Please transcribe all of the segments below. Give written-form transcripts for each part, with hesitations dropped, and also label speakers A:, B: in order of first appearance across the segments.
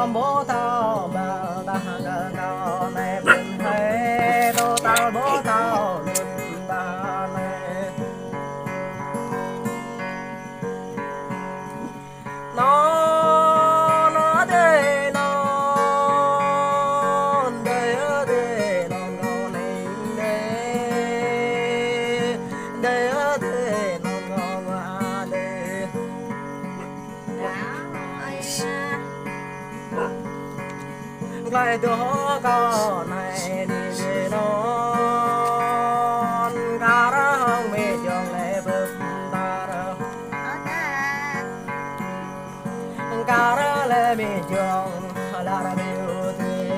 A: con bố tao mà ta cao này bên thế đô tao bố tao ta này nó thế nó đây ở đây nó ngon này đây ở đây nó ngon mà đây lại đó con này đi non cả đó không biết chồng lại bực ta đâu cả đó lại biết chồng là điều thì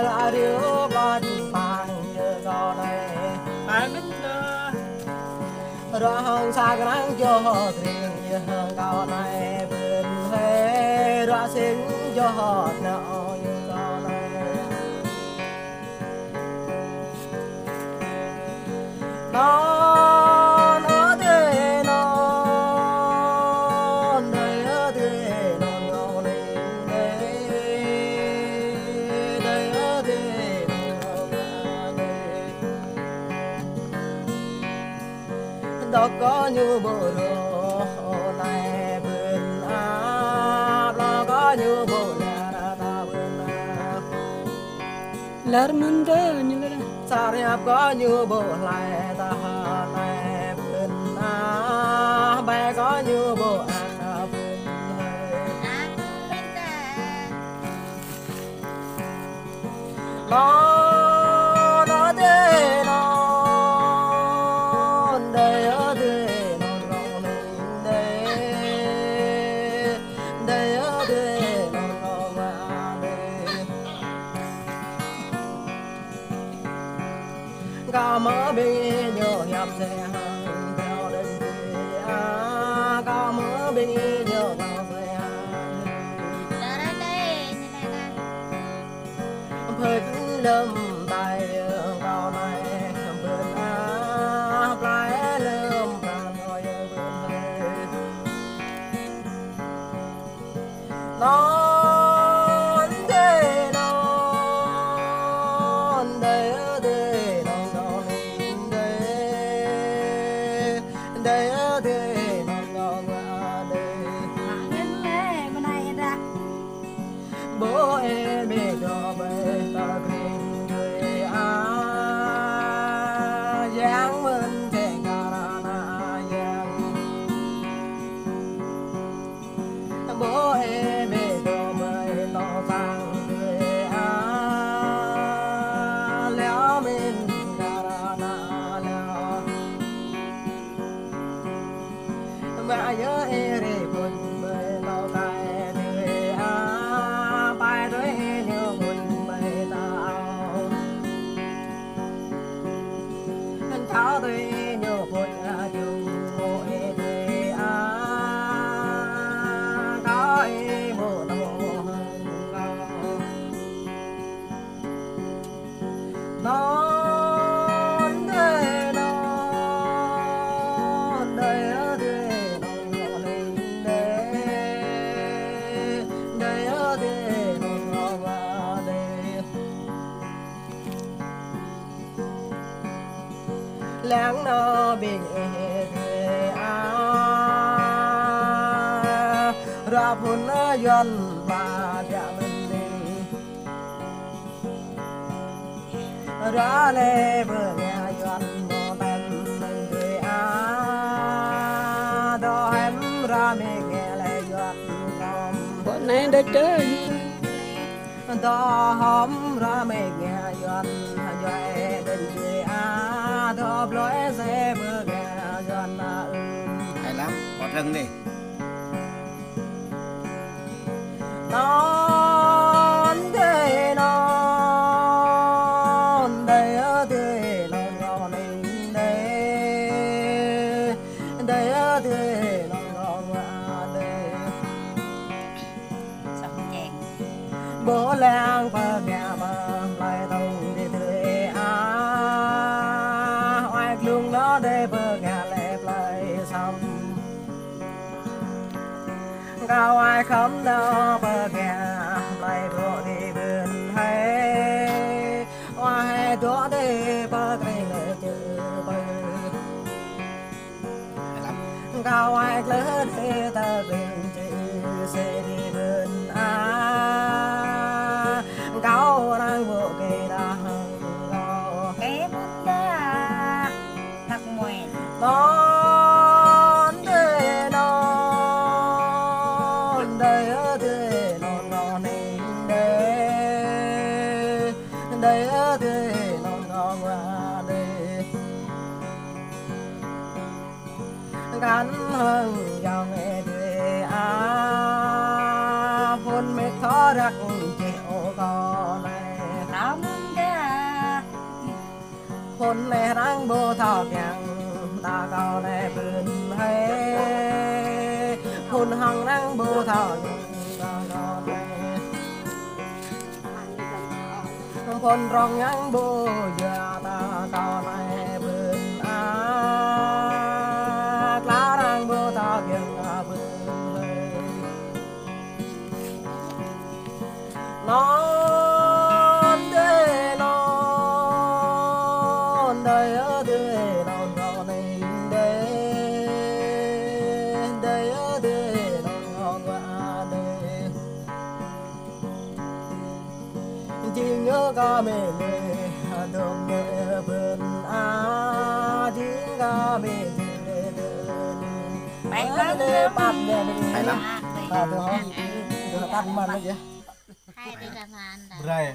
A: là điều con bằng như con này
B: bạn biết
A: đó không xa cái nắng cho riêng như con này bên thế đó xin cho nợ như con này nó thế nó đây ở thế nó ngon đây đây ở thế nó ngon đây đó có như bộ đồ này bên áp nó có như bộ là ta bên áp
B: lớn thế như thế
A: sa riệp có như bộ lại ta này bên áp bé có như bộ ăn bên nó thế nó đây ở đây nó ngon đây đây ở đây nó ngon mà đây cả mơ bị nhớ nhập xe hàng theo đến kia cả mơ bị nhớ nhập xe hàng phơi đâm tay cao này bên áp lại lơm bàn ngồi bên đây nó thế nó đây ở đây nó ngon đây đây ở đây nó ngon ở đây bố em biết cho bé ta kinh người giang mình thế ngà na giang bố em biết cho bé lo sang người léo mình ngà na léo mẹ nhớ em đi cùng bé lo tay người bài đôi nhớ cùng bé tao tháo tôi nhớ cùng chung mỗi đời có bộ đồ nó đây nó đây ở đây nó ngon đây đây ở đây nó ngon ở đây láng nó bình thế ra phun dân và dạ mình đi ra lê vừa nhà dân mò bên mình đi đó em ra mình nghe lại dân con
B: bọn này đã chơi
A: đó hóm ra mình nghe dân doẹ đình đi đó lối xe vừa nghe dân
C: hay lắm có rừng đi
A: nó thế nó đây ở đây nó ngon đây đây ở đây nó ngon đây bố lang và nhà mà lại tông đi thuê oai luôn nó đây bơ nhà lẹp lại xong cao ai khấm đâu bờ kè lại đó để ba cái lại chữ bờ cao ai lớn để ta bên chữ sẽ đi bên cao đang bộ cây đa lo
D: cái bún đá thật mùi
A: non để non đây ở đây non non đây ở đây non non qua đây gắn hằng dòng để phun mệt khó rắc chịu con này
D: nó bún đá
A: phun mẹ đang bố thọ nhàng ta cao này bừng hay phun hằng đang bố thọ nhàng ta cao này phun rong nhàng bố giờ ta cao này bừng lá đang bố thọ nhàng bừng hay non để non đời ở đây non non này đây ở đây non non qua đây chỉ nhớ cả mình đồng nhớ bên chỉ cả mình
D: Mày
A: có lên bắt nè
C: Hay lắm.
A: được không được tắt màn đấy chứ
D: hai đi ra ngàn
A: rồi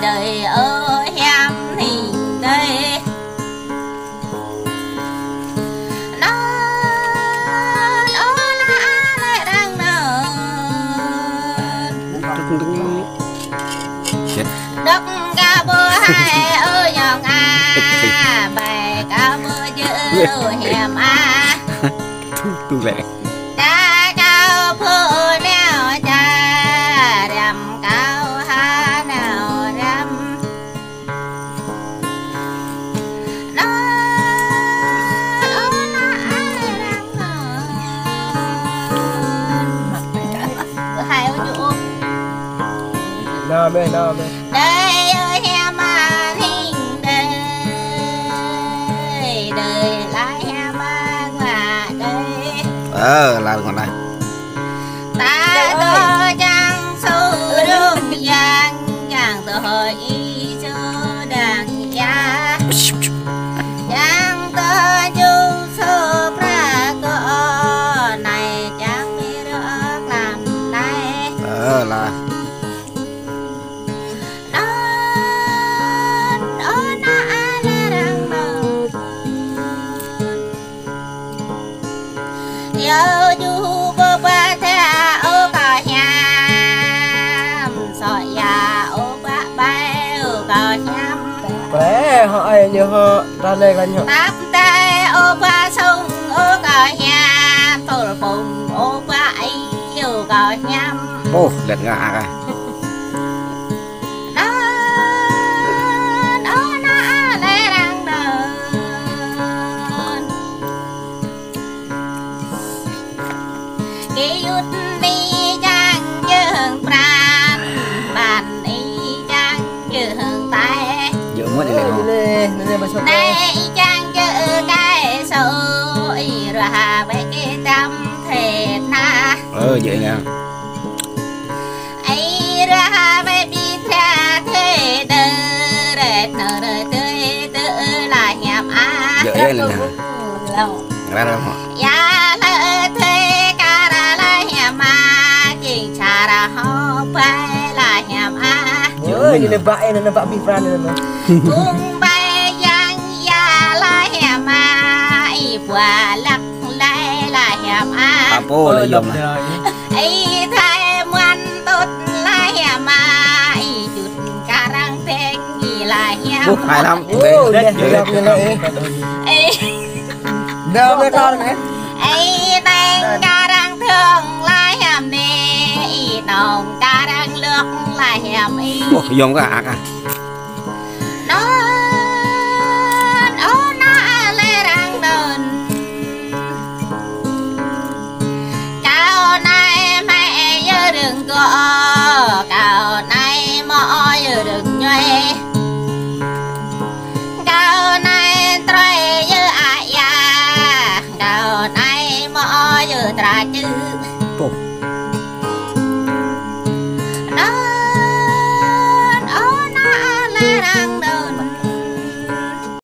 D: đời ơi em thì đây nó lại đang nở đất ca bơ hai ơi nhong bài ca bơ dữ hẻm
C: Tu lẹ.
D: ta cao phơ neo cha đầm cao ha nào răm nó hai ô chú
A: nào mẹ
D: đây ơi em hình đây đời lại em ngoài đây
C: Là còn đây.
D: ta có chẳng sâu đường giang chẳng tôi ý cho đàn gia chẳng có chú số ra có này chẳng biết được làm này
C: Là
D: yêu du bơ ba thea ô cò nhám sỏi ya ô ba bay ô cò nhám
A: bé họ như họ ra đây gần nhau
D: táp tay ô ba sông ô cò nhám tổ bùng ô ba ấy ô cò nhám
C: ô lật ngã coi.
D: Này chẳng chữ cái sôi rồi hà bé cái trăm thề na
C: Vậy nha.
D: ấy rồi hà bé bị thế tư để nở đời tươi tự là nhảm
C: Vậy lên nè. Ra đâu hả?
D: ya lỡ thế cả là nhảm chỉ trả ra họ phải là nhảm
A: như là vậy nên là bạn bị phran này mà
D: cùng bay giang ya la hẻm quả lắc lại là hẻm
C: Apo là dùng nè.
D: ấy thay ngoan tốt là hẻm chút cả răng phèn gì là hẻm
C: Hay lắm.
D: ấy
A: đâu mấy con này
D: ấy tay cả răng thương lại hàm nè nồng ca đang lược lại hàm y
C: dùng cái ạc à
D: nó na lê đang đơn cao nay mẹ giờ đừng có cao nay mọ giờ đừng nhuê cao nay trời giờ ai ya cao nay mọ giờ tra chữ